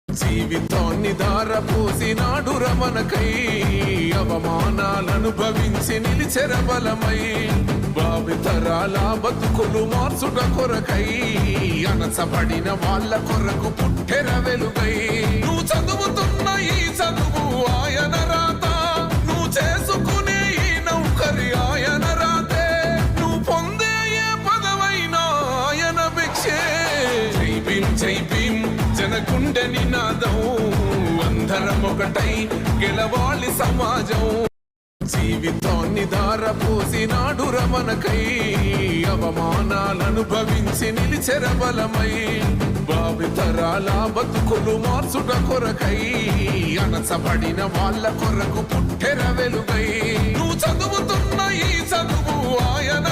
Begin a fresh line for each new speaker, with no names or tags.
జీవితాన్ని ధారపోసినాడు రమణకై అవమానాలను భవించి నిలిచెర బలమై భావితరాల బతుకులు మార్చుట కొరకై అనసబడిన వాళ్ళ కొరకు పుట్టెర వెలుగై నువ్వు చదువుతున్న ఈ చదువు ఆయన రాత నువ్వు చేసుకునే ఈ నౌకరి ఆయన రాతే నువ్వు పొందే ఏ పదవైనా ఆయన భిక్షే జై భీం జై భీం జనకుండె నినాదం అందరం ఒకటై గెలవాలి సమాజం జీవితాన్ని ధారపోసినాడు రమణకై అవమానాలను భవించి నిలిచెర బలమై భావితరాల బతుకులు మార్చుట కొరకై అనసబడిన వాళ్ళ కొరకు పుట్టెర వెలుగై నువ్వు చదువుతున్న ఈ చదువు ఆయన